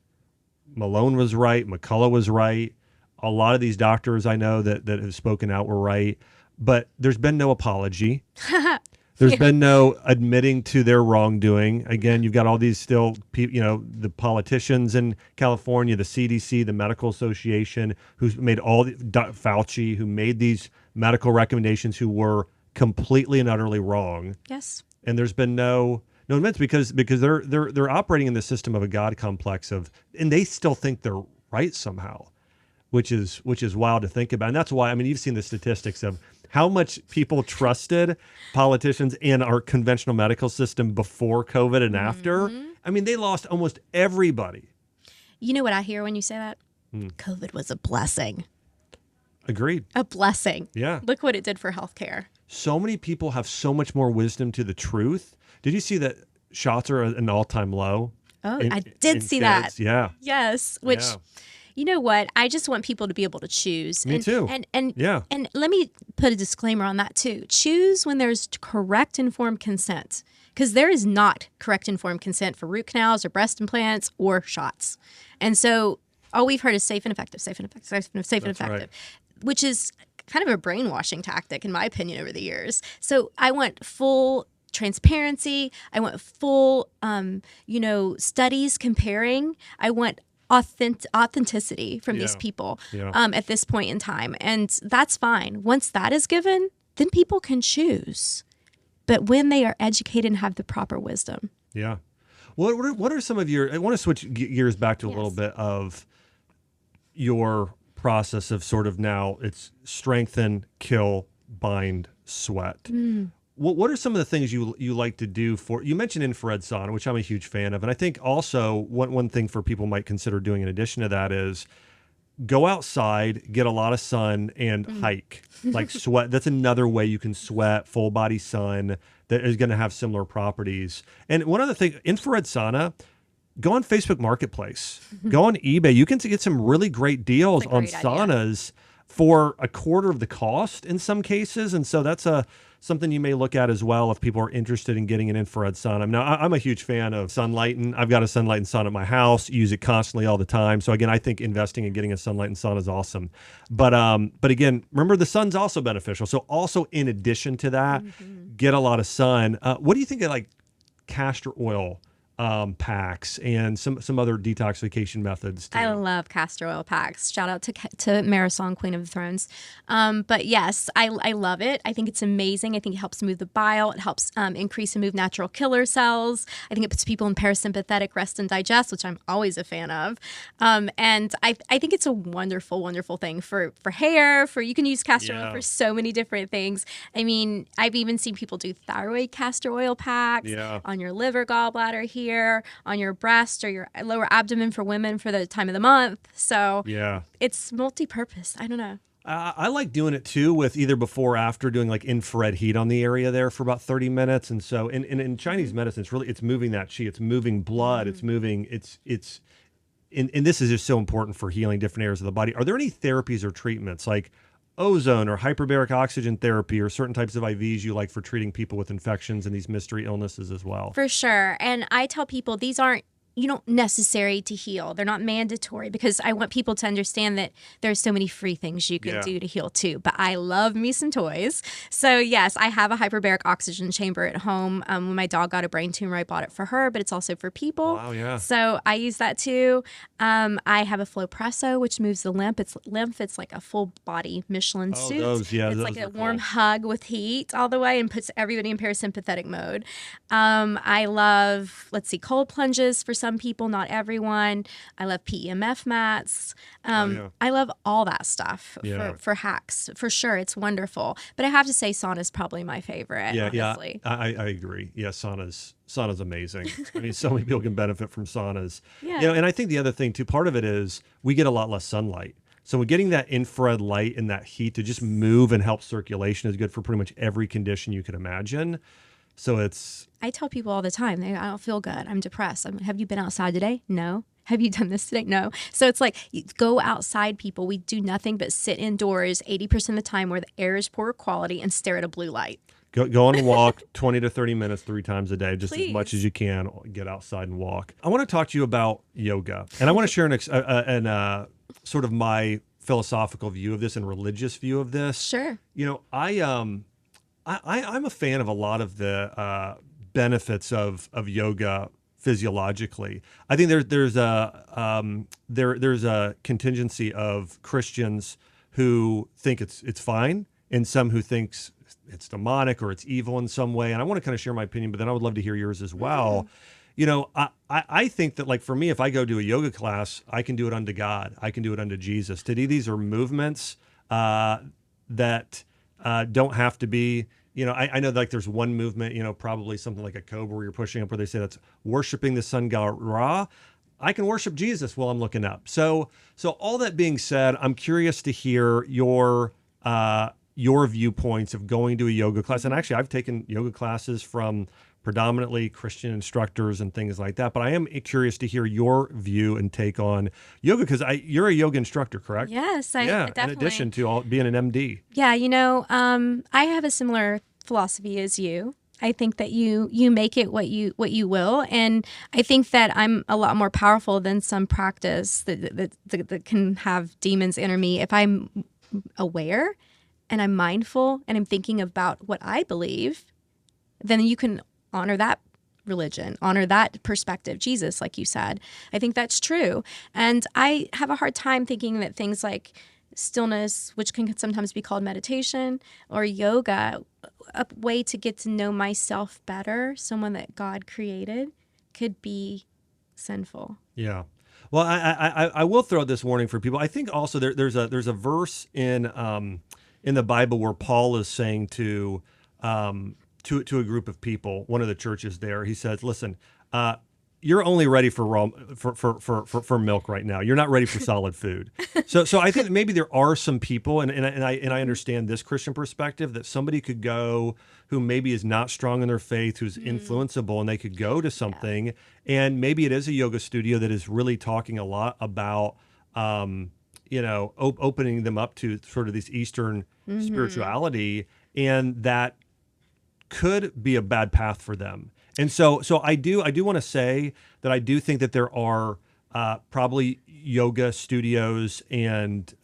[SPEAKER 1] Malone was right. McCullough was right. A lot of these doctors I know that have spoken out were right. But there's been no apology. There's been no admitting to their wrongdoing. Again, you've got all these still, the politicians in California, the CDC, the Medical Association, who's made Fauci, who made these medical recommendations, who were completely and utterly wrong.
[SPEAKER 2] Yes.
[SPEAKER 1] And there's been no admits because they're operating in the system of a God complex and they still think they're right somehow, which is wild to think about. And that's why, I mean, you've seen the statistics of how much people trusted politicians in our conventional medical system before COVID and after. I mean, they lost almost everybody.
[SPEAKER 2] You know what I hear when you say that? COVID was a blessing.
[SPEAKER 1] Agreed.
[SPEAKER 2] A blessing.
[SPEAKER 1] Yeah.
[SPEAKER 2] Look what it did for healthcare.
[SPEAKER 1] So many people have so much more wisdom to the truth. Did you see that shots are at an all-time low?
[SPEAKER 2] Oh, I did see that.
[SPEAKER 1] Yeah.
[SPEAKER 2] Yes. Which... Yeah. You know what? I just want people to be able to choose.
[SPEAKER 1] Me too.
[SPEAKER 2] And let me put a disclaimer on that too. Choose when there's correct informed consent, because there is not correct informed consent for root canals or breast implants or shots. And so all we've heard is safe and effective, safe and effective, safe and effective, right. Which is kind of a brainwashing tactic, in my opinion, over the years. So I want full transparency. I want full, studies comparing. I want authenticity from these people at this point in time. And that's fine. Once that is given, then people can choose. But when they are educated and have the proper wisdom.
[SPEAKER 1] Yeah. What are some of your, I want to switch gears back to a little bit of your process of sort of now it's strengthen, kill, bind, sweat. What are some of the things you like to do you mentioned infrared sauna, which I'm a huge fan of. And I think also one thing for people might consider doing in addition to that is go outside, get a lot of sun and hike, like sweat. That's another way you can sweat, full body sun that is going to have similar properties. And one other thing, infrared sauna, go on Facebook Marketplace, go on eBay. You can get some really great deals on saunas for a quarter of the cost in some cases. And so that's something you may look at as well if people are interested in getting an infrared sauna. Now, I'm a huge fan of sunlighting. I've got a sunlighting sauna at my house, use it constantly all the time. So again, I think investing in getting a sunlighting sauna is awesome. But again, remember the sun's also beneficial. So also in addition to that, get a lot of sun. What do you think of like castor oil packs and some other detoxification methods too?
[SPEAKER 2] I love castor oil packs. Shout out to Marisol, Queen of the Thrones. But yes, I love it. I think it's amazing. I think it helps move the bile. It helps increase and move natural killer cells. I think it puts people in parasympathetic rest and digest, which I'm always a fan of. And I think it's a wonderful, wonderful thing for hair. You can use castor oil for so many different things. I mean, I've even seen people do thyroid castor oil packs on your liver, gallbladder here. here, on your breast or your lower abdomen for women for the time of the month. So
[SPEAKER 1] Yeah.
[SPEAKER 2] it's multi-purpose. I don't know.
[SPEAKER 1] I like doing it too with either before or after doing like infrared heat on the area there for about 30 minutes. And so in Chinese medicine, it's moving that qi, it's moving blood, it's moving, and this is just so important for healing different areas of the body. Are there any therapies or treatments like ozone or hyperbaric oxygen therapy or certain types of IVs you like for treating people with infections and these mystery illnesses as well?
[SPEAKER 2] For sure. And I tell people these aren't necessary to heal. They're not mandatory because I want people to understand that there's so many free things you can do to heal too. But I love me some toys. So yes, I have a hyperbaric oxygen chamber at home. When my dog got a brain tumor, I bought it for her, but it's also for people.
[SPEAKER 1] Wow, yeah.
[SPEAKER 2] So I use that too. I have a Flowpresso, which moves the lymph. It's like a full body Michelin suit. It's like a warm hug with heat all the way and puts everybody in parasympathetic mode. I love, cold plunges for some people, not everyone. I love PEMF mats. I love all that stuff for hacks. For sure, it's wonderful. But I have to say sauna is probably my favorite, honestly.
[SPEAKER 1] Yeah, I agree. Yeah, sauna's amazing. I mean, so many people can benefit from saunas.
[SPEAKER 2] Yeah.
[SPEAKER 1] And I think the other thing too, part of it is we get a lot less sunlight. So we're getting that infrared light and that heat to just move and help circulation is good for pretty much every condition you could imagine. So I
[SPEAKER 2] tell people all the time, I don't feel good. I'm depressed. Have you been outside today? No. Have you done this today? No. So it's like, go outside, people. We do nothing but sit indoors 80% of the time where the air is poor quality and stare at a blue light.
[SPEAKER 1] Go on a walk 20 to 30 minutes 3 times a day, just as much as you can. Get outside and walk. I want to talk to you about yoga. And I want to share an sort of my philosophical view of this and religious view of this.
[SPEAKER 2] Sure.
[SPEAKER 1] I'm a fan of a lot of the benefits of yoga physiologically. I think there's a contingency of Christians who think it's fine, and some who thinks it's demonic or it's evil in some way. And I want to kind of share my opinion, but then I would love to hear yours as well. I think that, like, for me, if I go to a yoga class, I can do it unto God. I can do it unto Jesus. Today, these are movements that don't have to be, I know like there's one movement, probably something like a cobra where you're pushing up where they say that's worshiping the sun god Ra. I can worship Jesus while I'm looking up. So all that being said, I'm curious to hear your viewpoints of going to a yoga class. And actually, I've taken yoga classes from predominantly Christian instructors and things like that. But I am curious to hear your view and take on yoga, because you're a yoga instructor, correct?
[SPEAKER 2] Yes, definitely.
[SPEAKER 1] In addition to being an MD.
[SPEAKER 2] Yeah, I have a similar philosophy as you. I think that you make it what you will, and I think that I'm a lot more powerful than some practice that can have demons enter me. If I'm aware and I'm mindful and I'm thinking about what I believe, then you can honor that religion, honor that perspective, Jesus, like you said. I think that's true. And I have a hard time thinking that things like stillness, which can sometimes be called meditation, or yoga, a way to get to know myself better, someone that God created, could be sinful.
[SPEAKER 1] Yeah. Well, I will throw this warning for people. I think also there's a verse in the Bible where Paul is saying to a group of people, one of the churches there, he says, "Listen, you're only ready for milk right now. You're not ready for solid food." So I think that maybe there are some people, and I understand this Christian perspective, that somebody could go who maybe is not strong in their faith, who's influenceable, and they could go to something, and maybe it is a yoga studio that is really talking a lot about opening them up to sort of this Eastern spirituality, and that could be a bad path for them. And so I do want to say that I do think that there are probably yoga studios and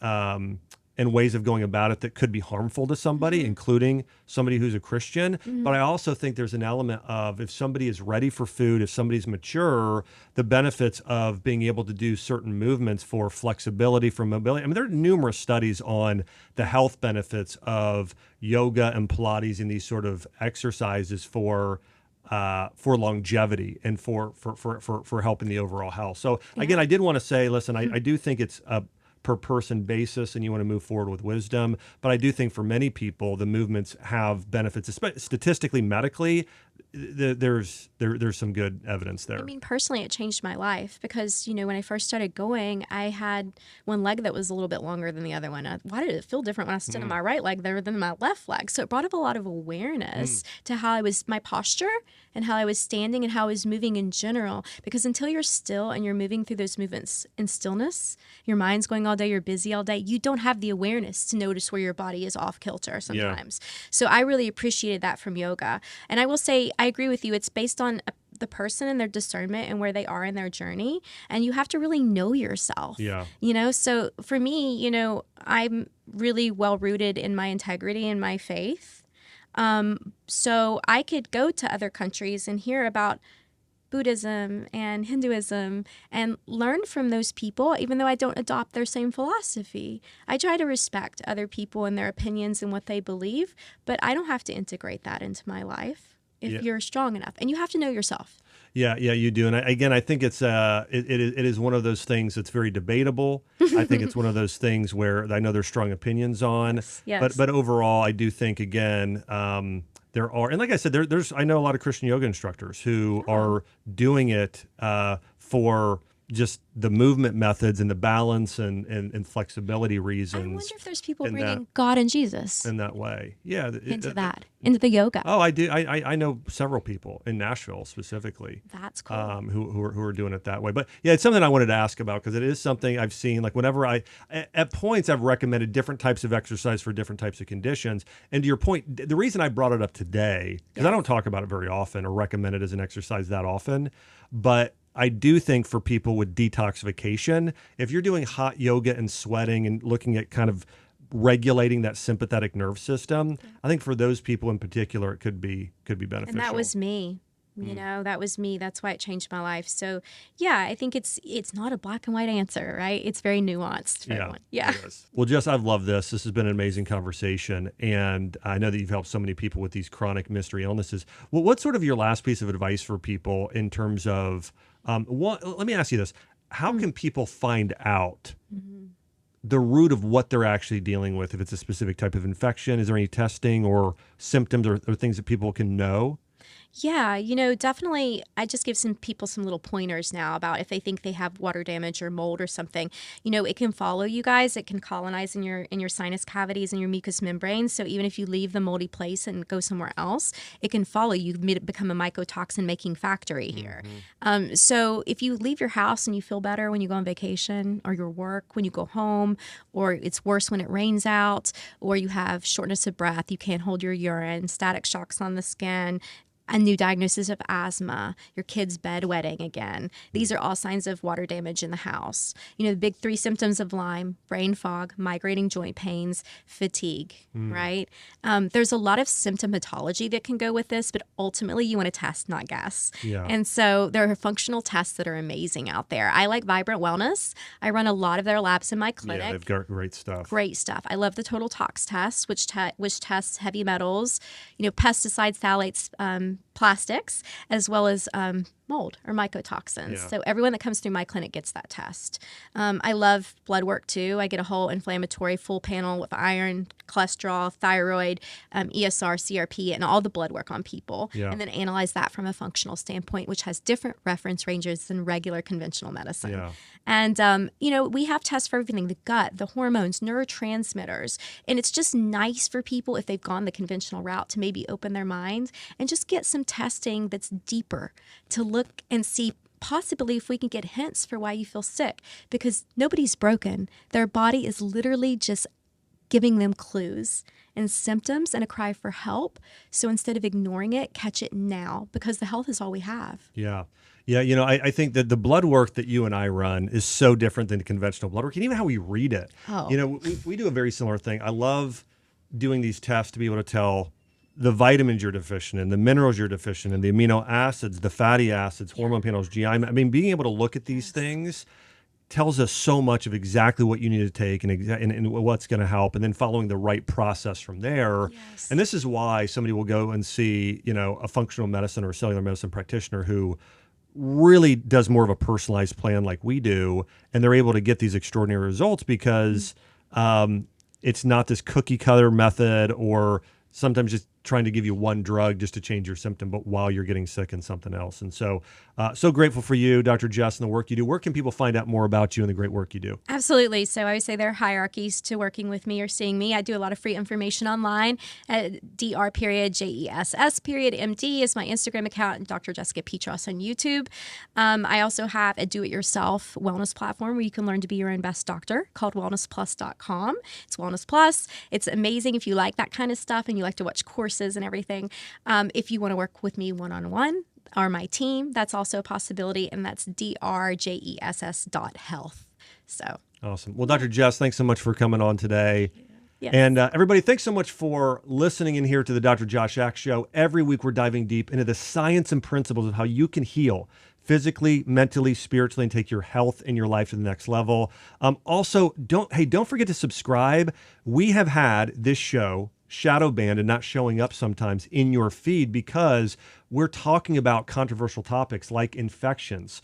[SPEAKER 1] ways of going about it that could be harmful to somebody, including somebody who's a Christian. But I also think there's an element of, if somebody is ready for food, if somebody's mature, the benefits of being able to do certain movements for flexibility, for mobility. I mean, there are numerous studies on the health benefits of yoga and Pilates and these sort of exercises for longevity and for helping the overall health. So again, I did want to say, listen, I do think it's a per person basis and you want to move forward with wisdom. But I do think for many people, the movements have benefits, statistically, medically. there's some good evidence there.
[SPEAKER 2] I mean, personally, it changed my life because, when I first started going, I had one leg that was a little bit longer than the other one. Why did it feel different when I stood on my right leg than my left leg? So it brought up a lot of awareness to how my posture and how I was standing and how I was moving in general. Because until you're still and you're moving through those movements in stillness, your mind's going all day, you're busy all day, you don't have the awareness to notice where your body is off kilter sometimes. Yeah. So I really appreciated that from yoga. And I will say, I agree with you. It's based on the person and their discernment and where they are in their journey. And you have to really know yourself.
[SPEAKER 1] Yeah.
[SPEAKER 2] So for me, I'm really well rooted in my integrity and my faith. So I could go to other countries and hear about Buddhism and Hinduism and learn from those people, even though I don't adopt their same philosophy. I try to respect other people and their opinions and what they believe, but I don't have to integrate that into my life if you're strong enough. And you have to know yourself.
[SPEAKER 1] Yeah, you do. And I think it's it is one of those things that's very debatable. I think it's one of those things where I know there's strong opinions on.
[SPEAKER 2] Yes.
[SPEAKER 1] But overall, I do think, again, there are, and like I said, I know a lot of Christian yoga instructors who are doing it for just the movement methods and the balance and flexibility reasons.
[SPEAKER 2] I wonder if there's people bringing God and Jesus
[SPEAKER 1] in that way. Yeah,
[SPEAKER 2] into the yoga.
[SPEAKER 1] Oh, I do. I know several people in Nashville specifically.
[SPEAKER 2] That's cool.
[SPEAKER 1] Who are doing it that way. But yeah, it's something I wanted to ask about because it is something I've seen. Like whenever at points I've recommended different types of exercise for different types of conditions. And to your point, the reason I brought it up today because I don't talk about it very often or recommend it as an exercise that often, but I do think for people with detoxification, if you're doing hot yoga and sweating and looking at kind of regulating that sympathetic nerve system, I think for those people in particular, it could be beneficial.
[SPEAKER 2] And that was me. That was me. That's why it changed my life. So, yeah, I think it's not a black and white answer, right? It's very nuanced for everyone. Yeah.
[SPEAKER 1] Well, Jess, I've loved this. This has been an amazing conversation. And I know that you've helped so many people with these chronic mystery illnesses. Well, what's sort of your last piece of advice for people in terms of, let me ask you this. How can people find out the root of what they're actually dealing with? If it's a specific type of infection, is there any testing or symptoms or things that people can know?
[SPEAKER 2] Yeah, definitely. I just give some people some little pointers now about if they think they have water damage or mold or something. It can follow you guys. It can colonize in your sinus cavities and your mucous membranes. So even if you leave the moldy place and go somewhere else, it can follow you. Become a mycotoxin making factory here. So if you leave your house and you feel better when you go on vacation, or your work when you go home, or it's worse when it rains out, or you have shortness of breath, you can't hold your urine, static shocks on the skin, a new diagnosis of asthma, your kid's bedwetting again. These are all signs of water damage in the house. The big 3 symptoms of Lyme: brain fog, migrating joint pains, fatigue, right? There's a lot of symptomatology that can go with this, but ultimately you want to test, not guess.
[SPEAKER 1] Yeah.
[SPEAKER 2] And so there are functional tests that are amazing out there. I like Vibrant Wellness. I run a lot of their labs in my clinic.
[SPEAKER 1] Yeah, they've got great stuff.
[SPEAKER 2] Great stuff. I love the Total Tox test, which tests heavy metals, pesticides, phthalates, plastics, as well as mold or mycotoxins.
[SPEAKER 1] Yeah.
[SPEAKER 2] So everyone that comes through my clinic gets that test. I love blood work too. I get a whole inflammatory full panel with iron, cholesterol, thyroid, ESR, CRP, and all the blood work on people.
[SPEAKER 1] Yeah.
[SPEAKER 2] And then analyze that from a functional standpoint, which has different reference ranges than regular conventional medicine.
[SPEAKER 1] Yeah.
[SPEAKER 2] And, we have tests for everything: the gut, the hormones, neurotransmitters. And it's just nice for people, if they've gone the conventional route, to maybe open their mind and just get some testing that's deeper to look and see possibly if we can get hints for why you feel sick, because nobody's broken. Their body is literally just giving them clues and symptoms and a cry for help. So instead of ignoring it, catch it now, because the health is all we have.
[SPEAKER 1] Yeah. Yeah, I think that the blood work that you and I run is so different than conventional blood work, and even how we read it.
[SPEAKER 2] Oh.
[SPEAKER 1] We do a very similar thing. I love doing these tests to be able to tell the vitamins you're deficient in, the minerals you're deficient in, the amino acids, the fatty acids, hormone panels, GI. I mean, being able to look at these things tells us so much of exactly what you need to take and what's going to help, and then following the right process from there.
[SPEAKER 2] Yes.
[SPEAKER 1] And this is why somebody will go and see, a functional medicine or a cellular medicine practitioner who really does more of a personalized plan like we do, and they're able to get these extraordinary results because it's not this cookie cutter method, or sometimes just trying to give you one drug just to change your symptom, but while you're getting sick and something else. And so, so grateful for you, Dr. Jess, and the work you do. Where can people find out more about you and the great work you do?
[SPEAKER 2] Absolutely. So I would say there are hierarchies to working with me or seeing me. I do a lot of free information online at Dr.Jess.MD is my Instagram account, and Dr. Jessica Peatross on YouTube. I also have a do-it-yourself wellness platform where you can learn to be your own best doctor called wellnessplus.com. It's Wellness Plus. It's amazing if you like that kind of stuff and you like to watch courses and everything. If you want to work with me one-on-one or my team, that's also a possibility, and that's drjess.health. So
[SPEAKER 1] awesome. Well, Dr. Jess, thanks so much for coming on today.
[SPEAKER 2] yes.
[SPEAKER 1] And everybody, thanks so much for listening in here to the Dr. Josh Axe Show. Every week we're diving deep into the science and principles of how you can heal physically, mentally, spiritually, and take your health and your life to the next level. Also, don't forget to subscribe. We have had this show shadow banned and not showing up sometimes in your feed because we're talking about controversial topics like infections,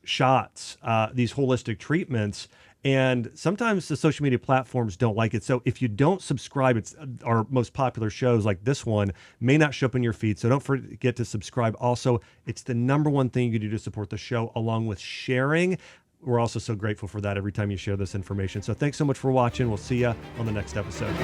[SPEAKER 1] shots, these holistic treatments. And sometimes the social media platforms don't like it. So if you don't subscribe, it's our most popular shows like this one may not show up in your feed. So don't forget to subscribe. Also, it's the number one thing you do to support the show, along with sharing. We're also so grateful for that every time you share this information. So thanks so much for watching. We'll see you on the next episode.